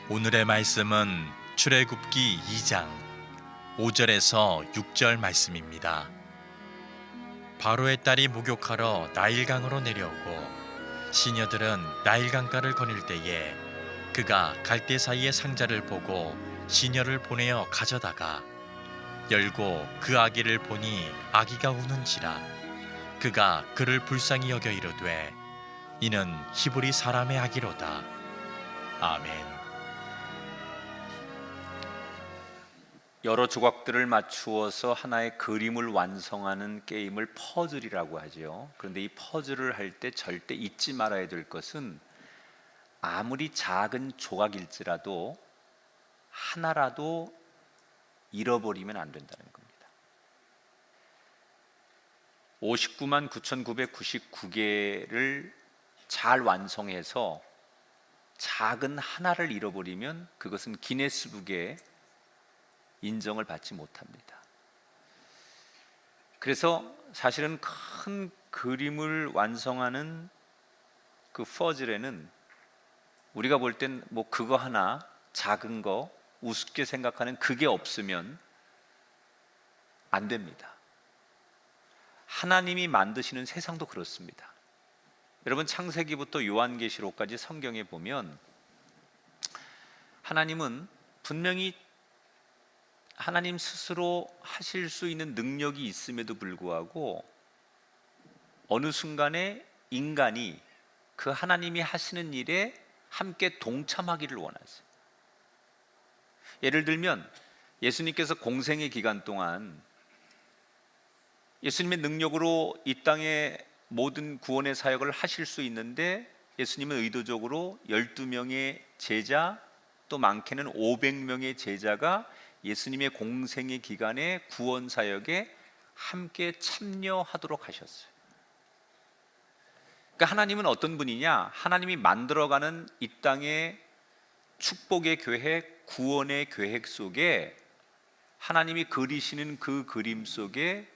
오늘의 말씀은 출애굽기 2장 5절에서 6절 말씀입니다. 바로의 딸이 목욕하러 나일강으로 내려오고 시녀들은 나일강가를 거닐 때에 그가 갈대 사이의 상자를 보고 시녀를 보내어 가져다가 열고 그 아기를 보니 아기가 우는지라 그가 그를 불쌍히 여겨 이르되 이는 히브리 사람의 아기로다. 아멘. 여러 조각들을 맞추어서 하나의 그림을 완성하는 게임을 퍼즐이라고 하죠. 그런데 이 퍼즐을 할 때 절대 잊지 말아야 될 것은 아무리 작은 조각일지라도 하나라도 잃어버리면 안 된다는 겁니다. 59만 9,999개를 잘 완성해서 작은 하나를 잃어버리면 그것은 기네스북에 인정을 받지 못합니다. 그래서 사실은 큰 그림을 완성하는 그 퍼즐에는 우리가 볼 땐 뭐 그거 하나 작은 거 우습게 생각하는 그게 없으면 안 됩니다. 하나님이 만드시는 세상도 그렇습니다. 여러분, 창세기부터 요한계시록까지 성경에 보면 하나님은 분명히 하나님 스스로 하실 수 있는 능력이 있음에도 불구하고 어느 순간에 인간이 그 하나님이 하시는 일에 함께 동참하기를 원하세요. 예를 들면 예수님께서 공생의 기간 동안 예수님의 능력으로 이 땅에 모든 구원의 사역을 하실 수 있는데 예수님은 의도적으로 12명의 제자, 또 많게는 500명의 제자가 예수님의 공생의 기간에 구원 사역에 함께 참여하도록 하셨어요. 그러니까 하나님은 어떤 분이냐? 하나님이 만들어가는 이 땅의 축복의 계획, 구원의 계획 속에 하나님이 그리시는 그 그림 속에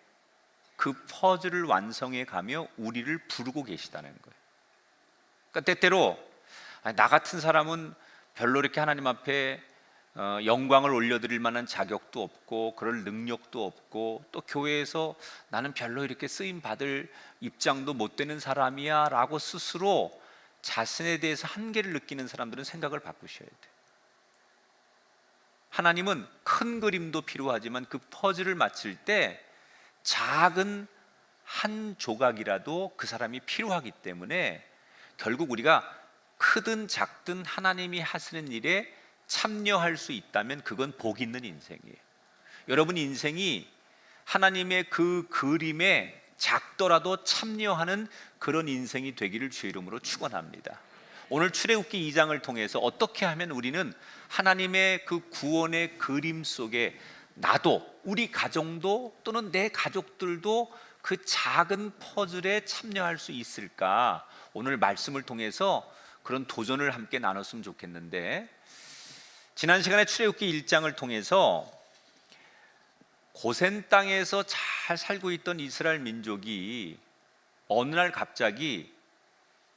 그 퍼즐을 완성해 가며 우리를 부르고 계시다는 거예요. 그러니까 때때로 나 같은 사람은 별로 이렇게 하나님 앞에 영광을 올려드릴 만한 자격도 없고 그럴 능력도 없고 또 교회에서 나는 별로 이렇게 쓰임 받을 입장도 못 되는 사람이야 라고 스스로 자신에 대해서 한계를 느끼는 사람들은 생각을 바꾸셔야 돼요. 하나님은 큰 그림도 필요하지만 그 퍼즐을 맞출 때 작은 한 조각이라도 그 사람이 필요하기 때문에 결국 우리가 크든 작든 하나님이 하시는 일에 참여할 수 있다면 그건 복 있는 인생이에요. 여러분 인생이 하나님의 그 그림에 작더라도 참여하는 그런 인생이 되기를 주의 이름으로 축원합니다. 오늘 출애굽기 2장을 통해서 어떻게 하면 우리는 하나님의 그 구원의 그림 속에 나도, 우리 가정도 또는 내 가족들도 그 작은 퍼즐에 참여할 수 있을까? 오늘 말씀을 통해서 그런 도전을 함께 나눴으면 좋겠는데, 지난 시간에 출애굽기 1장을 통해서 고센 땅에서 잘 살고 있던 이스라엘 민족이 어느 날 갑자기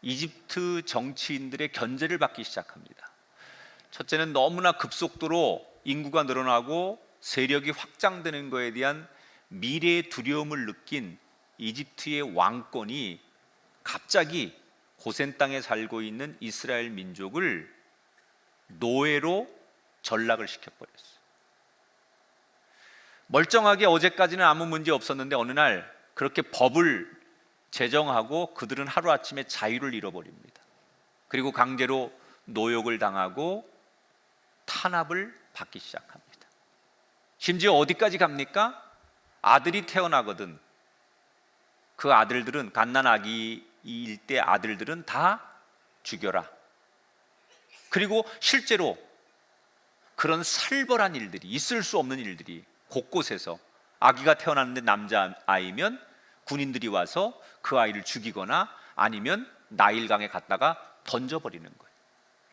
이집트 정치인들의 견제를 받기 시작합니다. 첫째는 너무나 급속도로 인구가 늘어나고 세력이 확장되는 것에 대한 미래의 두려움을 느낀 이집트의 왕권이 갑자기 고센 땅에 살고 있는 이스라엘 민족을 노예로 전락을 시켜버렸어요. 멀쩡하게 어제까지는 아무 문제 없었는데 어느 날 그렇게 법을 제정하고 그들은 하루아침에 자유를 잃어버립니다. 그리고 강제로 노역을 당하고 탄압을 받기 시작합니다. 심지어 어디까지 갑니까? 아들이 태어나거든 그 아들들은 갓난아기일 때 아들들은 다 죽여라. 그리고 실제로 그런 살벌한 일들이, 있을 수 없는 일들이 곳곳에서, 아기가 태어났는데 남자아이면 군인들이 와서 그 아이를 죽이거나 아니면 나일강에 갖다가 던져버리는 거예요.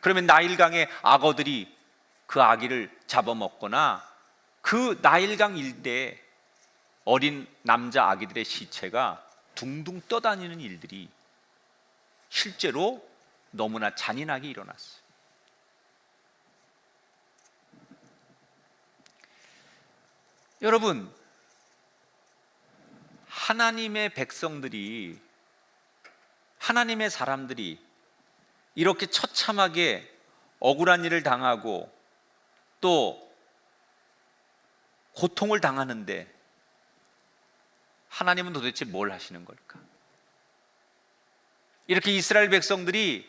그러면 나일강의 악어들이 그 아기를 잡아먹거나 그 나일강 일대에 어린 남자 아기들의 시체가 둥둥 떠다니는 일들이 실제로 너무나 잔인하게 일어났어요. 여러분, 하나님의 백성들이, 하나님의 사람들이 이렇게 처참하게 억울한 일을 당하고 또 고통을 당하는데 하나님은 도대체 뭘 하시는 걸까? 이렇게 이스라엘 백성들이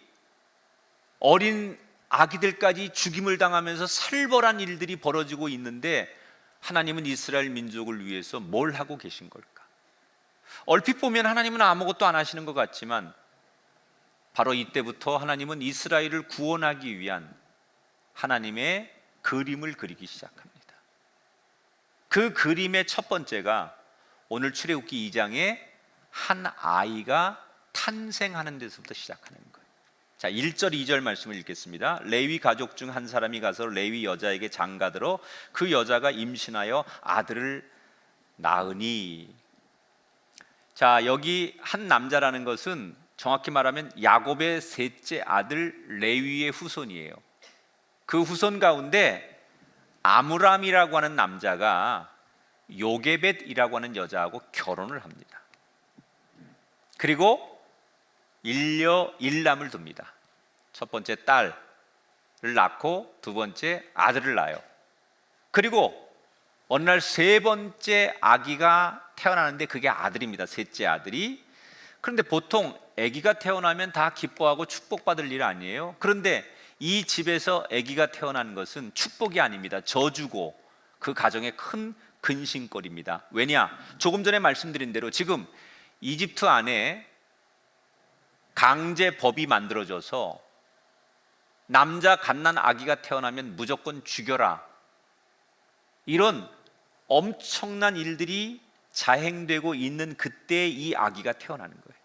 어린 아기들까지 죽임을 당하면서 살벌한 일들이 벌어지고 있는데 하나님은 이스라엘 민족을 위해서 뭘 하고 계신 걸까? 얼핏 보면 하나님은 아무것도 안 하시는 것 같지만 바로 이때부터 하나님은 이스라엘을 구원하기 위한 하나님의 그림을 그리기 시작합니다. 그 그림의 첫 번째가 오늘 출애굽기 2장에 한 아이가 탄생하는 데서부터 시작하는 거예요. 자, 1절 2절 말씀을 읽겠습니다. 레위 가족 중 한 사람이 가서 레위 여자에게 장가들어 그 여자가 임신하여 아들을 낳으니. 자, 여기 한 남자라는 것은 정확히 말하면 야곱의 셋째 아들 레위의 후손이에요. 그 후손 가운데 아므람이라고 하는 남자가 요게벳이라고 하는 여자하고 결혼을 합니다. 그리고 일남을 둡니다. 첫 번째 딸을 낳고 두 번째 아들을 낳아요. 그리고 어느 날 세 번째 아기가 태어나는데 그게 아들입니다. 셋째 아들이. 그런데 보통 아기가 태어나면 다 기뻐하고 축복받을 일 아니에요? 그런데 이 집에서 아기가 태어난 것은 축복이 아닙니다. 저주고 그 가정의 큰 근심거리입니다. 왜냐? 조금 전에 말씀드린 대로 지금 이집트 안에 강제법이 만들어져서 남자 갓난 아기가 태어나면 무조건 죽여라, 이런 엄청난 일들이 자행되고 있는 그때 이 아기가 태어나는 거예요.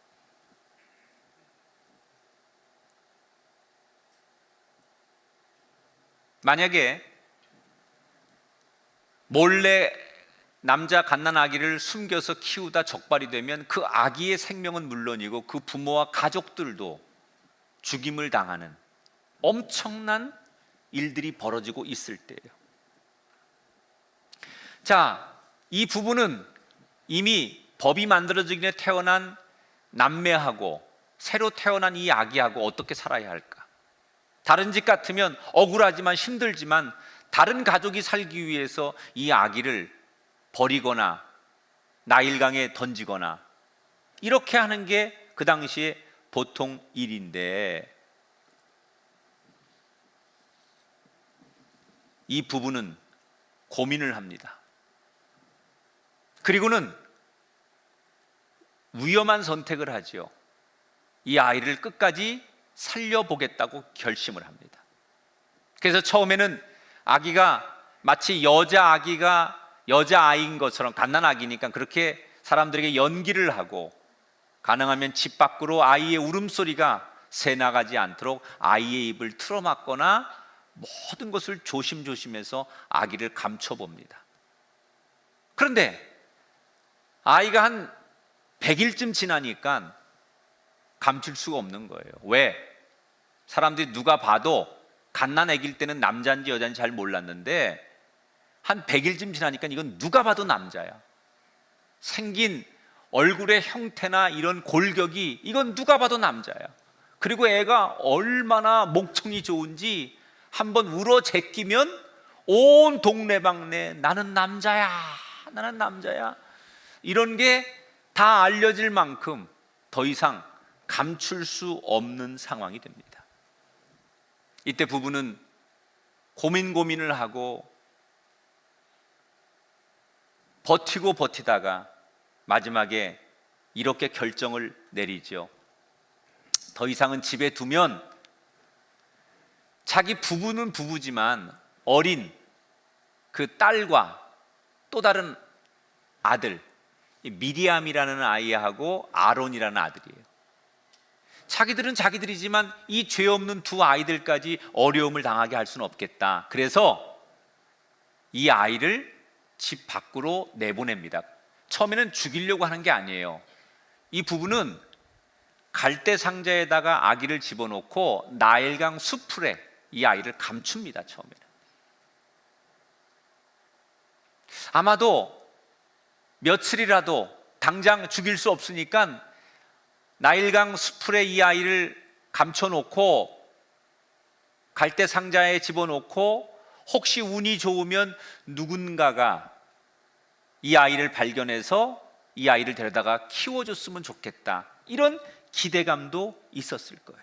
만약에 몰래 남자 갓난 아기를 숨겨서 키우다 적발이 되면 그 아기의 생명은 물론이고 그 부모와 가족들도 죽임을 당하는 엄청난 일들이 벌어지고 있을 때예요. 자, 이 부부는 이미 법이 만들어지기 전에 태어난 남매하고 새로 태어난 이 아기하고 어떻게 살아야 할까? 다른 집 같으면 억울하지만 힘들지만 다른 가족이 살기 위해서 이 아기를 버리거나 나일강에 던지거나 이렇게 하는 게 그 당시에 보통 일인데, 이 부부는 고민을 합니다. 그리고는 위험한 선택을 하죠. 이 아이를 끝까지 살려보겠다고 결심을 합니다. 그래서 처음에는 아기가 마치 여자아이인 것처럼, 갓난아기니까 그렇게 사람들에게 연기를 하고, 가능하면 집 밖으로 아이의 울음소리가 새나가지 않도록 아이의 입을 틀어막거나 모든 것을 조심조심해서 아기를 감춰봅니다. 그런데 아이가 한 100일쯤 지나니까 감출 수가 없는 거예요. 왜? 사람들이 누가 봐도 갓난 아기일 때는 남자인지 여자인지 잘 몰랐는데 한 100일쯤 지나니까 이건 누가 봐도 남자야. 생긴 얼굴의 형태나 이런 골격이 이건 누가 봐도 남자야. 그리고 애가 얼마나 목청이 좋은지 한번 울어 제끼면 온 동네방네 나는 남자야, 나는 남자야, 이런 게 다 알려질 만큼 더 이상 감출 수 없는 상황이 됩니다. 이때 부부는 고민을 하고 버티다가 마지막에 이렇게 결정을 내리죠. 더 이상은 집에 두면 자기 부부는 부부지만 어린 그 딸과 또 다른 아들, 미리암이라는 아이하고 아론이라는 아들이에요. 자기들은 자기들이지만 이 죄 없는 두 아이들까지 어려움을 당하게 할 수는 없겠다. 그래서 이 아이를 집 밖으로 내보냅니다. 처음에는 죽이려고 하는 게 아니에요. 이 부부는 갈대 상자에다가 아기를 집어넣고 나일강 수풀에 이 아이를 감춥니다. 처음에는. 아마도 며칠이라도 당장 죽일 수 없으니까 나일강 수풀에 이 아이를 감춰놓고 갈대 상자에 집어넣고 혹시 운이 좋으면 누군가가 이 아이를 발견해서 이 아이를 데려다가 키워줬으면 좋겠다, 이런 기대감도 있었을 거예요.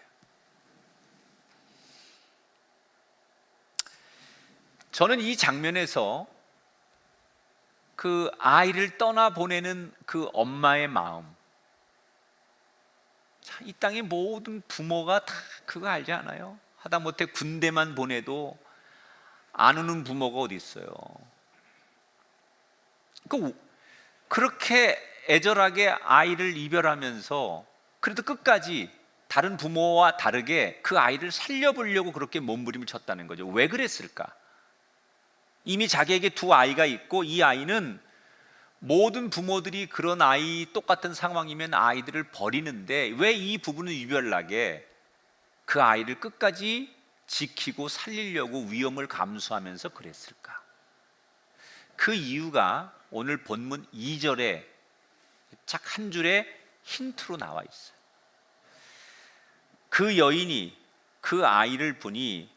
저는 이 장면에서 그 아이를 떠나보내는 그 엄마의 마음, 이 땅의 모든 부모가 다 그거 알지 않아요? 하다못해 군대만 보내도 안 우는 부모가 어디 있어요? 그렇게 애절하게 아이를 이별하면서 그래도 끝까지 다른 부모와 다르게 그 아이를 살려보려고 그렇게 몸부림을 쳤다는 거죠. 왜 그랬을까? 이미 자기에게 두 아이가 있고 이 아이는 모든 부모들이 그런 아이 똑같은 상황이면 아이들을 버리는데 왜 이 부부는 유별나게 그 아이를 끝까지 지키고 살리려고 위험을 감수하면서 그랬을까? 그 이유가 오늘 본문 2절에 딱 한 줄에 힌트로 나와 있어요. 그 여인이 그 아이를 보니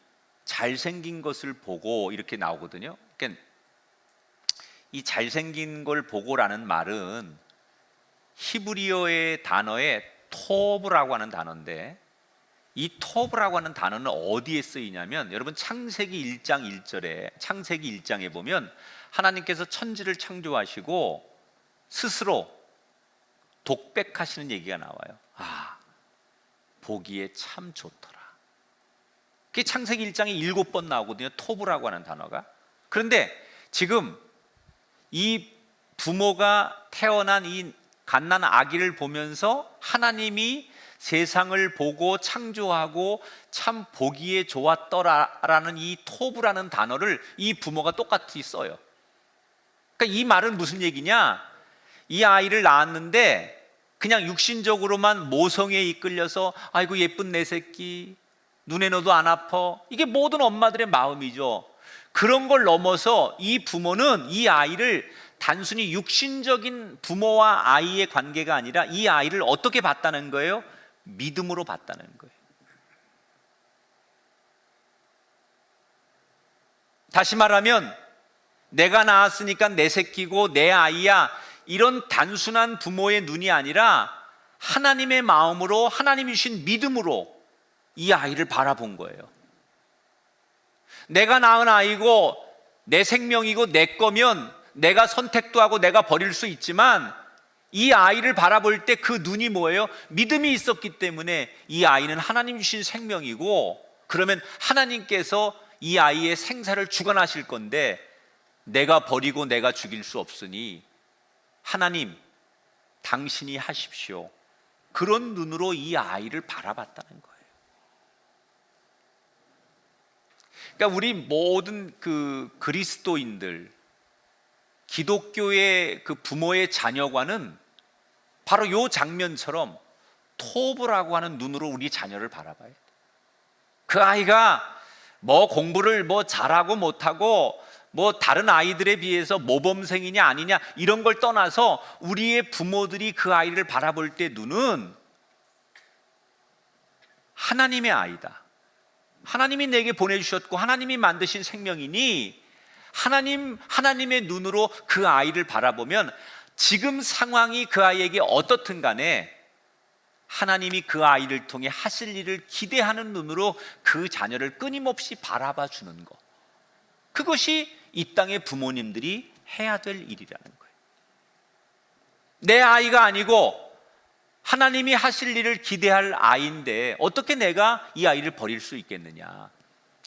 잘생긴 것을 보고, 이렇게 나오거든요. 그러니까 이 잘생긴 걸 보고라는 말은 히브리어의 단어에 토브라고 하는 단어인데, 이 토브라고 하는 단어는 어디에 쓰이냐면, 여러분 창세기 1장 1절에 창세기 1장에 보면 하나님께서 천지를 창조하시고 스스로 독백하시는 얘기가 나와요. 아, 보기에 참 좋더라. 그게 창세기 1장에 7번 나오거든요, 토브라고 하는 단어가. 그런데 지금 이 부모가 태어난 이 갓난 아기를 보면서 하나님이 세상을 보고 창조하고 참 보기에 좋았더라라는 이 토브라는 단어를 이 부모가 똑같이 써요. 그러니까 이 말은 무슨 얘기냐? 이 아이를 낳았는데 그냥 육신적으로만 모성에 이끌려서 아이고 예쁜 내 새끼, 눈에 넣어도 안 아파, 이게 모든 엄마들의 마음이죠. 그런 걸 넘어서 이 부모는 이 아이를 단순히 육신적인 부모와 아이의 관계가 아니라 이 아이를 어떻게 봤다는 거예요? 믿음으로 봤다는 거예요. 다시 말하면 내가 낳았으니까 내 새끼고 내 아이야, 이런 단순한 부모의 눈이 아니라 하나님의 마음으로, 하나님이 주신 믿음으로 이 아이를 바라본 거예요. 내가 낳은 아이고 내 생명이고 내 거면 내가 선택도 하고 내가 버릴 수 있지만 이 아이를 바라볼 때 그 눈이 뭐예요? 믿음이 있었기 때문에 이 아이는 하나님 주신 생명이고, 그러면 하나님께서 이 아이의 생사를 주관하실 건데 내가 버리고 내가 죽일 수 없으니 하나님 당신이 하십시오, 그런 눈으로 이 아이를 바라봤다는 거예요. 그러니까 우리 모든 그 그리스도인들, 기독교의 그 부모의 자녀관은 바로 이 장면처럼 토브라고 하는 눈으로 우리 자녀를 바라봐야 돼. 그 아이가 뭐 공부를 뭐 잘하고 못하고 뭐 다른 아이들에 비해서 모범생이냐 아니냐 이런 걸 떠나서 우리의 부모들이 그 아이를 바라볼 때 눈은 하나님의 아이다, 하나님이 내게 보내주셨고 하나님이 만드신 생명이니 하나님의 눈으로 그 아이를 바라보면 지금 상황이 그 아이에게 어떻든 간에 하나님이 그 아이를 통해 하실 일을 기대하는 눈으로 그 자녀를 끊임없이 바라봐 주는 것, 그것이 이 땅의 부모님들이 해야 될 일이라는 거예요. 내 아이가 아니고 하나님이 하실 일을 기대할 아이인데 어떻게 내가 이 아이를 버릴 수 있겠느냐.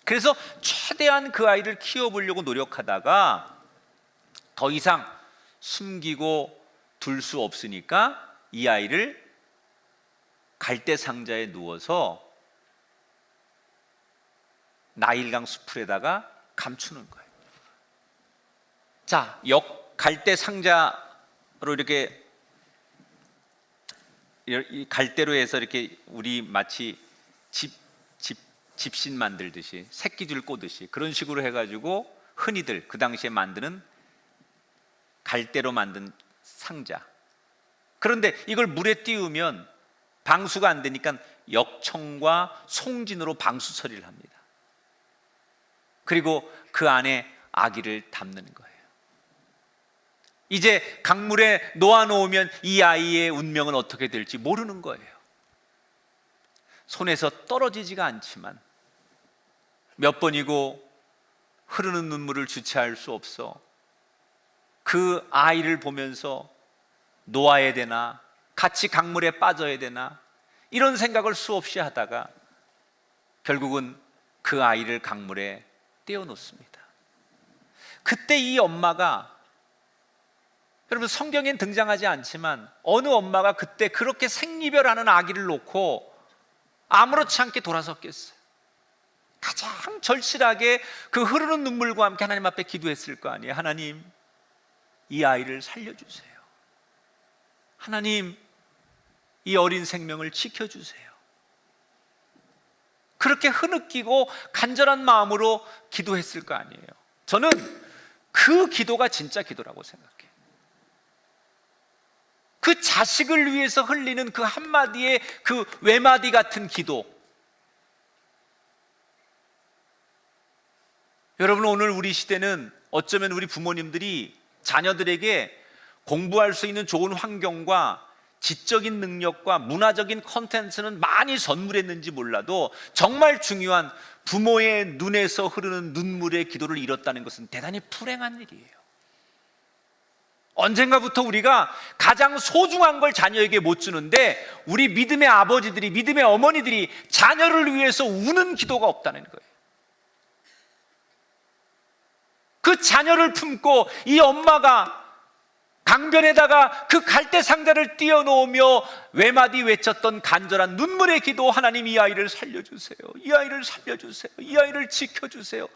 그래서 최대한 그 아이를 키워보려고 노력하다가 더 이상 숨기고 둘 수 없으니까 이 아이를 갈대 상자에 누워서 나일강 수풀에다가 감추는 거예요. 자, 갈대 상자로 이렇게 갈대로 해서 이렇게 우리 마치 집신 만들듯이 새끼줄 꼬듯이 그런 식으로 해가지고 흔히들 그 당시에 만드는 갈대로 만든 상자. 그런데 이걸 물에 띄우면 방수가 안 되니까 역청과 송진으로 방수 처리를 합니다. 그리고 그 안에 아기를 담는 거예요. 이제 강물에 놓아놓으면 이 아이의 운명은 어떻게 될지 모르는 거예요. 손에서 떨어지지가 않지만 몇 번이고 흐르는 눈물을 주체할 수 없어 그 아이를 보면서 놓아야 되나, 같이 강물에 빠져야 되나, 이런 생각을 수없이 하다가 결국은 그 아이를 강물에 떼어놓습니다. 그때 이 엄마가, 여러분 성경엔 등장하지 않지만 어느 엄마가 그때 그렇게 생이별하는 아기를 놓고 아무렇지 않게 돌아섰겠어요? 가장 절실하게 그 흐르는 눈물과 함께 하나님 앞에 기도했을 거 아니에요. 하나님, 이 아이를 살려주세요. 하나님, 이 어린 생명을 지켜주세요. 그렇게 흐느끼고 간절한 마음으로 기도했을 거 아니에요. 저는 그 기도가 진짜 기도라고 생각해요. 그 자식을 위해서 흘리는 그 한마디의 그 외마디 같은 기도. 여러분, 오늘 우리 시대는 어쩌면 우리 부모님들이 자녀들에게 공부할 수 있는 좋은 환경과 지적인 능력과 문화적인 콘텐츠는 많이 선물했는지 몰라도 정말 중요한 부모의 눈에서 흐르는 눈물의 기도를 잃었다는 것은 대단히 불행한 일이에요. 언젠가부터 우리가 가장 소중한 걸 자녀에게 못 주는데 우리 믿음의 아버지들이, 믿음의 어머니들이 자녀를 위해서 우는 기도가 없다는 거예요. 그 자녀를 품고 이 엄마가 강변에다가 그 갈대 상자를 띄워놓으며 외마디 외쳤던 간절한 눈물의 기도, 하나님 이 아이를 살려주세요, 이 아이를 살려주세요, 이 아이를 지켜주세요.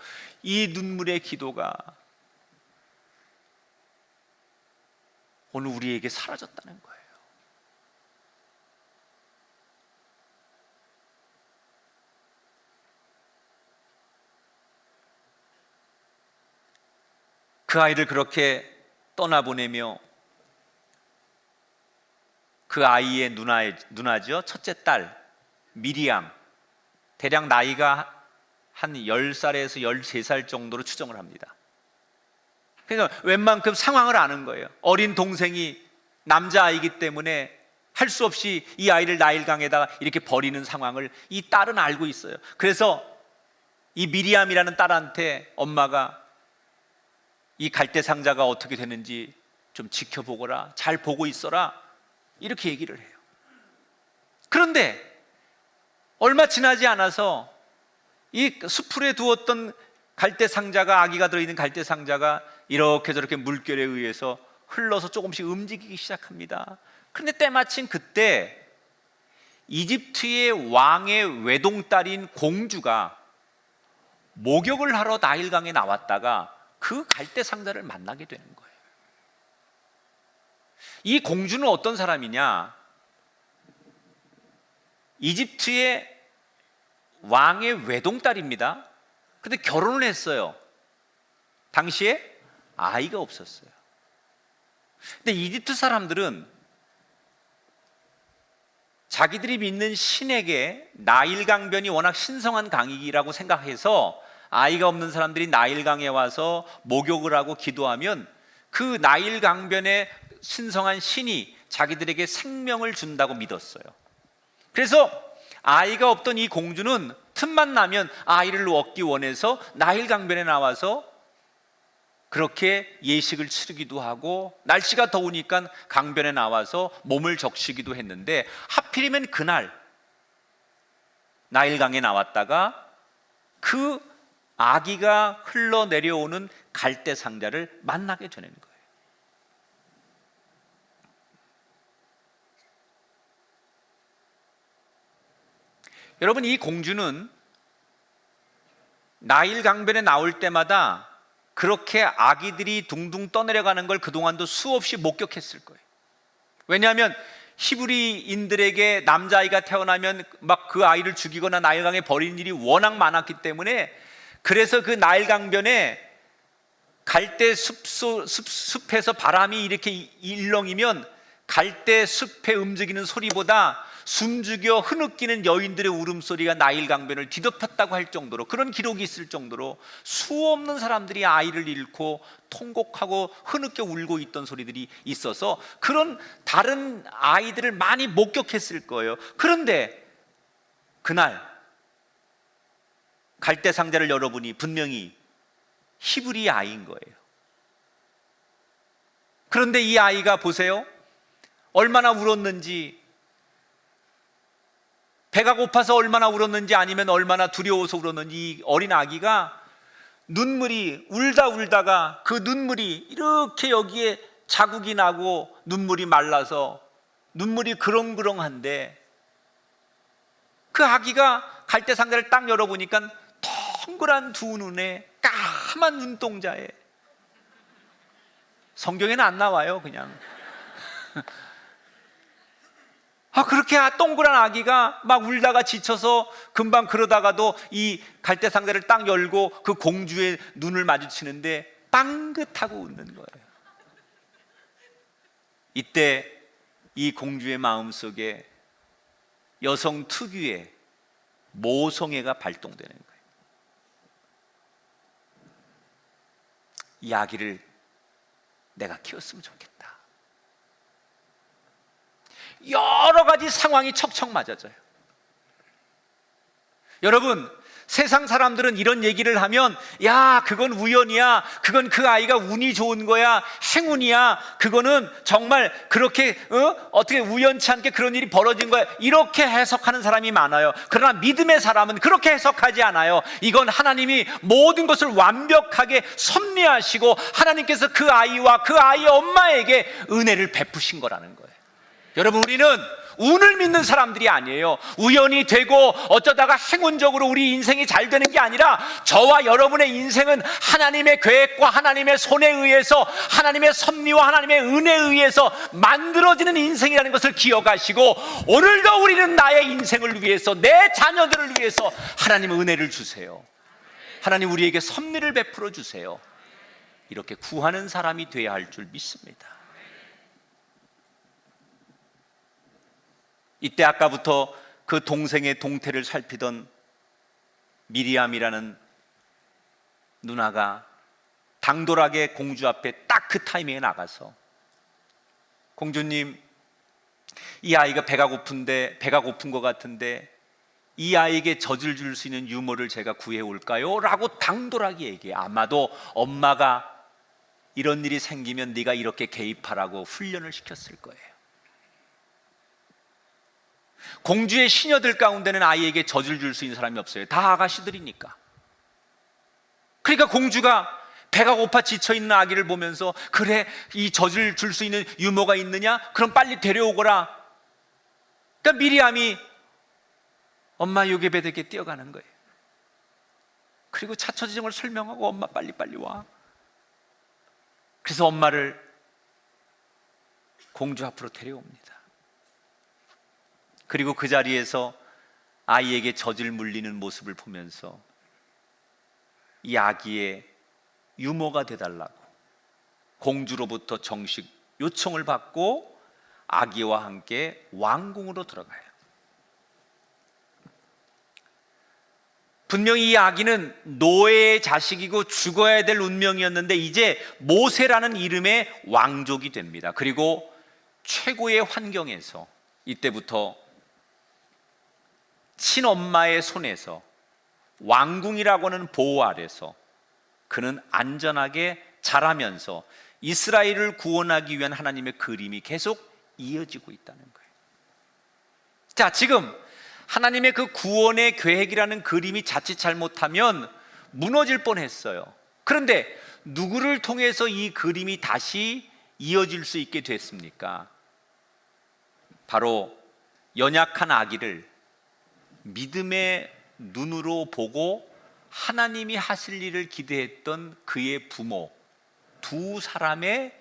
이 눈물의 기도가 오늘 우리에게 사라졌다는 거예요. 그 아이를 그렇게 떠나보내며 그 아이의 누나죠, 첫째 딸 미리암, 대략 나이가 한 10살에서 13살 정도로 추정을 합니다. 그러니까 웬만큼 상황을 아는 거예요. 어린 동생이 남자아이기 때문에 할 수 없이 이 아이를 나일강에다가 이렇게 버리는 상황을 이 딸은 알고 있어요. 그래서 이 미리암이라는 딸한테 엄마가 이 갈대 상자가 어떻게 되는지 좀 지켜보거라, 잘 보고 있어라, 이렇게 얘기를 해요. 그런데 얼마 지나지 않아서 이 수풀에 두었던 갈대 상자가, 아기가 들어있는 갈대 상자가 이렇게 저렇게 물결에 의해서 흘러서 조금씩 움직이기 시작합니다. 그런데 때마침 그때 이집트의 왕의 외동딸인 공주가 목욕을 하러 나일강에 나왔다가 그 갈대 상자를 만나게 되는 거예요. 이 공주는 어떤 사람이냐? 이집트의 왕의 외동딸입니다. 근데 결혼을 했어요. 당시에 아이가 없었어요. 근데 이집트 사람들은 자기들이 믿는 신에게 나일강변이 워낙 신성한 강이라고 생각해서 아이가 없는 사람들이 나일강에 와서 목욕을 하고 기도하면 그 나일강변의 신성한 신이 자기들에게 생명을 준다고 믿었어요. 그래서 아이가 없던 이 공주는 틈만 나면 아이를 얻기 원해서 나일강변에 나와서 그렇게 예식을 치르기도 하고, 날씨가 더우니까 강변에 나와서 몸을 적시기도 했는데 하필이면 그날 나일강에 나왔다가 그 아기가 흘러내려오는 갈대 상자를 만나게 되는 거예요. 여러분, 이 공주는 나일 강변에 나올 때마다 그렇게 아기들이 둥둥 떠내려가는 걸 그동안도 수없이 목격했을 거예요. 왜냐하면 히브리인들에게 남자아이가 태어나면 막 그 아이를 죽이거나 나일강에 버리는 일이 워낙 많았기 때문에, 그래서 그 나일강변에 갈대 숲에서 바람이 이렇게 일렁이면 갈대 숲에 움직이는 소리보다 숨죽여 흐느끼는 여인들의 울음소리가 나일 강변을 뒤덮였다고 할 정도로, 그런 기록이 있을 정도로 수없는 사람들이 아이를 잃고 통곡하고 흐느껴 울고 있던 소리들이 있어서 그런 다른 아이들을 많이 목격했을 거예요. 그런데 그날 갈대 상자를 열어보니 분명히 히브리 아이인 거예요. 그런데 이 아이가 보세요, 얼마나 울었는지, 배가 고파서 얼마나 울었는지 아니면 얼마나 두려워서 울었는지, 이 어린 아기가 눈물이 울다가 그 눈물이 이렇게 여기에 자국이 나고 눈물이 말라서 눈물이 그렁그렁한데, 그 아기가 갈대 상자를 딱 열어보니까 동그란 두 눈에 까만 눈동자에, 성경에는 안 나와요 그냥 그렇게 동그란 아기가 막 울다가 지쳐서 금방 그러다가도 이 갈대 상자를 딱 열고 그 공주의 눈을 마주치는데 빵긋하고 웃는 거예요. 이때 이 공주의 마음속에 여성 특유의 모성애가 발동되는 거예요. 이 아기를 내가 키웠으면 좋겠다. 여러 가지 상황이 척척 맞아져요. 여러분, 세상 사람들은 이런 얘기를 하면 야, 그건 우연이야, 그건 그 아이가 운이 좋은 거야, 행운이야, 그거는 정말 그렇게 어떻게 우연치 않게 그런 일이 벌어진 거야, 이렇게 해석하는 사람이 많아요. 그러나 믿음의 사람은 그렇게 해석하지 않아요. 이건 하나님이 모든 것을 완벽하게 섭리하시고 하나님께서 그 아이와 그 아이의 엄마에게 은혜를 베푸신 거라는 거예요. 여러분, 우리는 운을 믿는 사람들이 아니에요. 우연이 되고 어쩌다가 행운적으로 우리 인생이 잘 되는 게 아니라 저와 여러분의 인생은 하나님의 계획과 하나님의 손에 의해서, 하나님의 섭리와 하나님의 은혜에 의해서 만들어지는 인생이라는 것을 기억하시고, 오늘도 우리는 나의 인생을 위해서, 내 자녀들을 위해서 하나님 은혜를 주세요, 하나님 우리에게 섭리를 베풀어 주세요, 이렇게 구하는 사람이 되어야 할 줄 믿습니다. 이때 아까부터 그 동생의 동태를 살피던 미리암이라는 누나가 당돌하게 공주 앞에 딱 그 타이밍에 나가서, 공주님, 이 아이가 배가 고픈 것 같은데 이 아이에게 젖을 줄 수 있는 유모를 제가 구해올까요? 라고 당돌하게 얘기해. 아마도 엄마가 이런 일이 생기면 네가 이렇게 개입하라고 훈련을 시켰을 거예요. 공주의 시녀들 가운데는 아이에게 젖을 줄 수 있는 사람이 없어요. 다 아가씨들이니까. 그러니까 공주가 배가 고파 지쳐있는 아기를 보면서, 그래, 이 젖을 줄 수 있는 유모가 있느냐? 그럼 빨리 데려오거라. 그러니까 미리암이 엄마 요게벳에게 뛰어가는 거예요. 그리고 차처지정을 설명하고, 엄마 빨리 와. 그래서 엄마를 공주 앞으로 데려옵니다. 그리고 그 자리에서 아이에게 젖을 물리는 모습을 보면서 이 아기의 유모가 되달라고 공주로부터 정식 요청을 받고 아기와 함께 왕궁으로 들어가요. 분명히 이 아기는 노예의 자식이고 죽어야 될 운명이었는데 이제 모세라는 이름의 왕족이 됩니다. 그리고 최고의 환경에서 이때부터 친엄마의 손에서, 왕궁이라고 하는 보호 아래서 그는 안전하게 자라면서 이스라엘을 구원하기 위한 하나님의 그림이 계속 이어지고 있다는 거예요. 자, 지금 하나님의 그 구원의 계획이라는 그림이 자칫 잘못하면 무너질 뻔했어요. 그런데 누구를 통해서 이 그림이 다시 이어질 수 있게 됐습니까? 바로 연약한 아기를 믿음의 눈으로 보고 하나님이 하실 일을 기대했던 그의 부모 두 사람의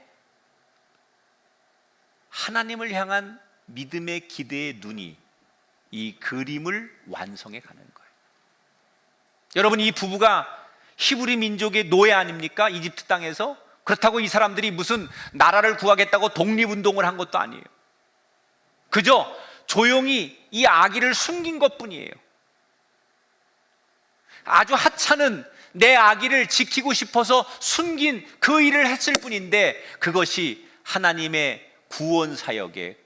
하나님을 향한 믿음의 기대의 눈이 이 그림을 완성해 가는 거예요. 여러분, 이 부부가 히브리 민족의 노예 아닙니까? 이집트 땅에서. 그렇다고 이 사람들이 무슨 나라를 구하겠다고 독립운동을 한 것도 아니에요. 그저 조용히 이 아기를 숨긴 것뿐이에요. 아주 하찮은 내 아기를 지키고 싶어서 숨긴 그 일을 했을 뿐인데, 그것이 하나님의 구원 사역의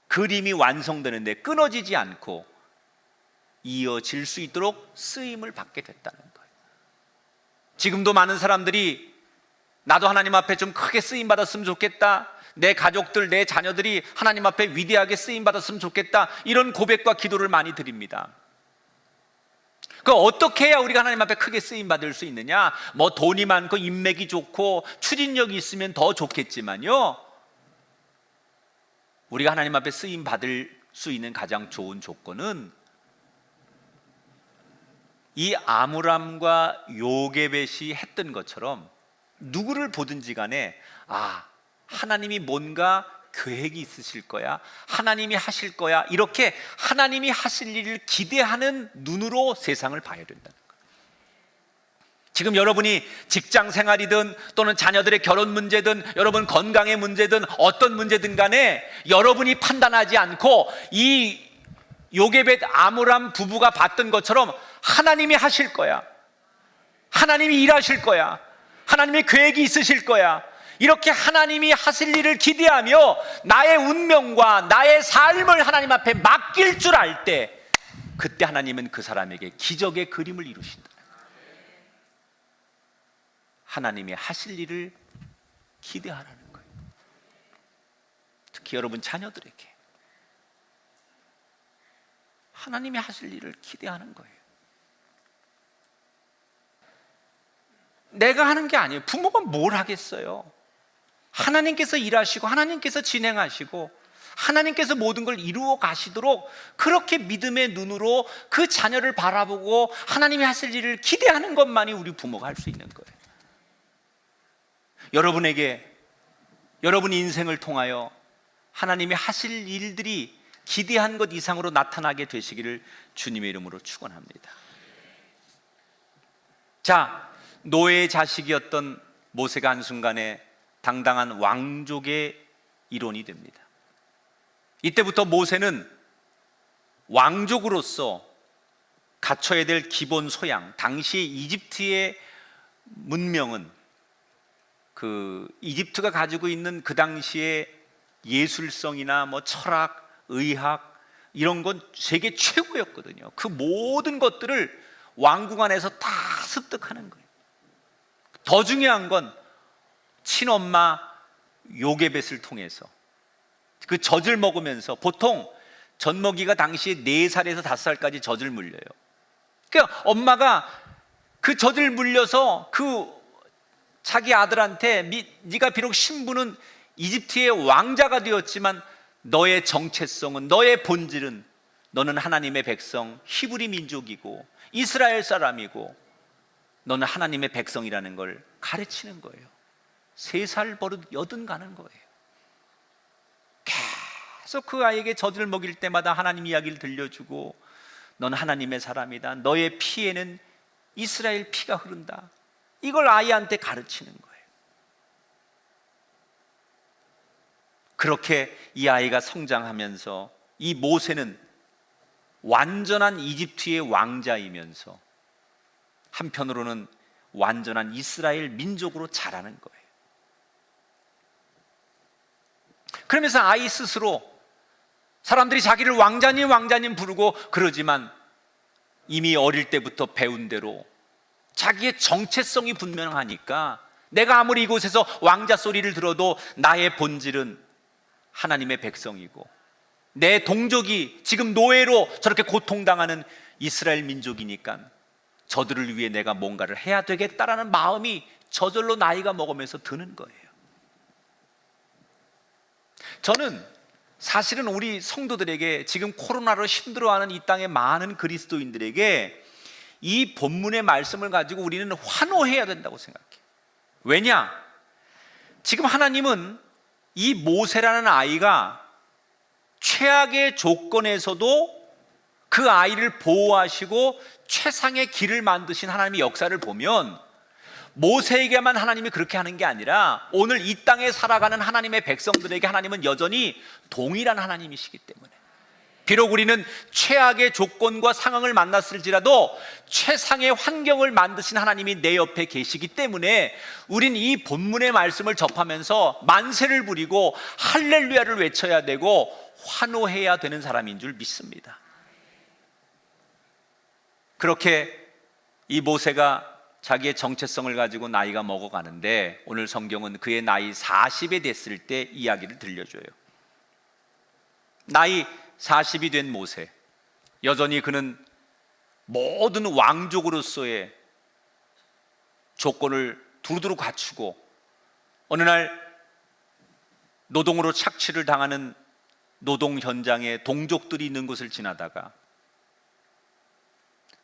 그림이 완성되는데 끊어지지 않고 이어질 수 있도록 쓰임을 받게 됐다는 거예요. 지금도 많은 사람들이 나도 하나님 앞에 좀 크게 쓰임 받았으면 좋겠다, 내 가족들, 내 자녀들이 하나님 앞에 위대하게 쓰임 받았으면 좋겠다, 이런 고백과 기도를 많이 드립니다. 그 어떻게 해야 우리가 하나님 앞에 크게 쓰임 받을 수 있느냐? 뭐 돈이 많고 인맥이 좋고 추진력이 있으면 더 좋겠지만요, 우리가 하나님 앞에 쓰임 받을 수 있는 가장 좋은 조건은 이 아므람과 요게벳이 했던 것처럼 누구를 보든지 간에 하나님이 뭔가 계획이 있으실 거야, 하나님이 하실 거야, 이렇게 하나님이 하실 일을 기대하는 눈으로 세상을 봐야 된다는 거예요. 지금 여러분이 직장 생활이든 또는 자녀들의 결혼 문제든 여러분 건강의 문제든 어떤 문제든 간에 여러분이 판단하지 않고 이 요게벳 아므람 부부가 봤던 것처럼 하나님이 하실 거야, 하나님이 일하실 거야, 하나님의 계획이 있으실 거야, 이렇게 하나님이 하실 일을 기대하며 나의 운명과 나의 삶을 하나님 앞에 맡길 줄 알 때, 그때 하나님은 그 사람에게 기적의 그림을 이루신다. 하나님이 하실 일을 기대하라는 거예요. 특히 여러분 자녀들에게 하나님이 하실 일을 기대하는 거예요. 내가 하는 게 아니에요. 부모가 뭘 하겠어요? 하나님께서 일하시고 하나님께서 진행하시고 하나님께서 모든 걸 이루어 가시도록 그렇게 믿음의 눈으로 그 자녀를 바라보고 하나님이 하실 일을 기대하는 것만이 우리 부모가 할 수 있는 거예요. 여러분에게 여러분 인생을 통하여 하나님이 하실 일들이 기대한 것 이상으로 나타나게 되시기를 주님의 이름으로 축원합니다. 자, 노예의 자식이었던 모세가 한순간에 당당한 왕족의 일원이 됩니다. 이때부터 모세는 왕족으로서 갖춰야 될 기본 소양, 당시 이집트의 문명은 이집트가 가지고 있는 그 당시의 예술성이나 뭐 철학, 의학 이런 건 세계 최고였거든요. 그 모든 것들을 왕궁 안에서 다 습득하는 거예요. 더 중요한 건 친엄마 요게벳을 통해서 그 젖을 먹으면서, 보통 젖먹이가 당시에 4살에서 5살까지 젖을 물려요. 그러니까 엄마가 그 젖을 물려서 그 자기 아들한테 네가 비록 신부는 이집트의 왕자가 되었지만 너의 정체성은, 너의 본질은 너는 하나님의 백성, 히브리 민족이고 이스라엘 사람이고 너는 하나님의 백성이라는 걸 가르치는 거예요. 3살 버릇 80 가는 거예요. 계속 그 아이에게 젖을 먹일 때마다 하나님 이야기를 들려주고 너는 하나님의 사람이다, 너의 피에는 이스라엘 피가 흐른다, 이걸 아이한테 가르치는 거예요. 그렇게 이 아이가 성장하면서 이 모세는 완전한 이집트의 왕자이면서 한편으로는 완전한 이스라엘 민족으로 자라는 거예요. 그러면서 아이 스스로 사람들이 자기를 왕자님 왕자님 부르고 그러지만 이미 어릴 때부터 배운 대로 자기의 정체성이 분명하니까 내가 아무리 이곳에서 왕자 소리를 들어도 나의 본질은 하나님의 백성이고 내 동족이 지금 노예로 저렇게 고통당하는 이스라엘 민족이니까 저들을 위해 내가 뭔가를 해야 되겠다라는 마음이 저절로 나이가 먹으면서 드는 거예요. 저는 사실은 우리 성도들에게, 지금 코로나로 힘들어하는 이 땅의 많은 그리스도인들에게 이 본문의 말씀을 가지고 우리는 환호해야 된다고 생각해요. 왜냐? 지금 하나님은 이 모세라는 아이가 최악의 조건에서도 그 아이를 보호하시고 최상의 길을 만드신 하나님의 역사를 보면 모세에게만 하나님이 그렇게 하는 게 아니라 오늘 이 땅에 살아가는 하나님의 백성들에게 하나님은 여전히 동일한 하나님이시기 때문에, 비록 우리는 최악의 조건과 상황을 만났을지라도 최상의 환경을 만드신 하나님이 내 옆에 계시기 때문에 우린 이 본문의 말씀을 접하면서 만세를 부리고 할렐루야를 외쳐야 되고 환호해야 되는 사람인 줄 믿습니다. 그렇게 이 모세가 자기의 정체성을 가지고 나이가 먹어가는데, 오늘 성경은 그의 나이 40이 됐을 때 이야기를 들려줘요. 나이 40이 된 모세, 여전히 그는 모든 왕족으로서의 조건을 두루두루 갖추고 어느 날 노동으로 착취를 당하는 노동 현장에 동족들이 있는 곳을 지나다가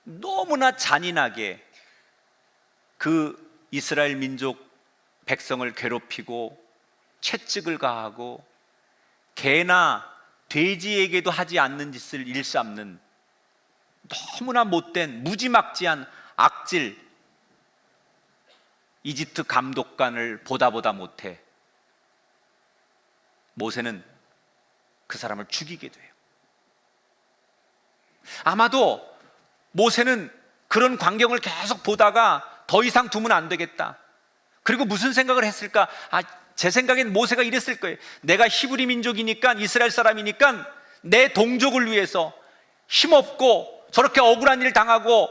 너무나 잔인하게 그 이스라엘 민족 백성을 괴롭히고 채찍을 가하고 개나 돼지에게도 하지 않는 짓을 일삼는 너무나 못된 무지막지한 악질 이집트 감독관을 보다 못해 모세는 그 사람을 죽이게 돼요. 아마도 모세는 그런 광경을 계속 보다가 더 이상 두면 안 되겠다. 그리고 무슨 생각을 했을까? 제 생각엔 모세가 이랬을 거예요. 내가 히브리 민족이니까, 이스라엘 사람이니까 내 동족을 위해서, 힘없고 저렇게 억울한 일 당하고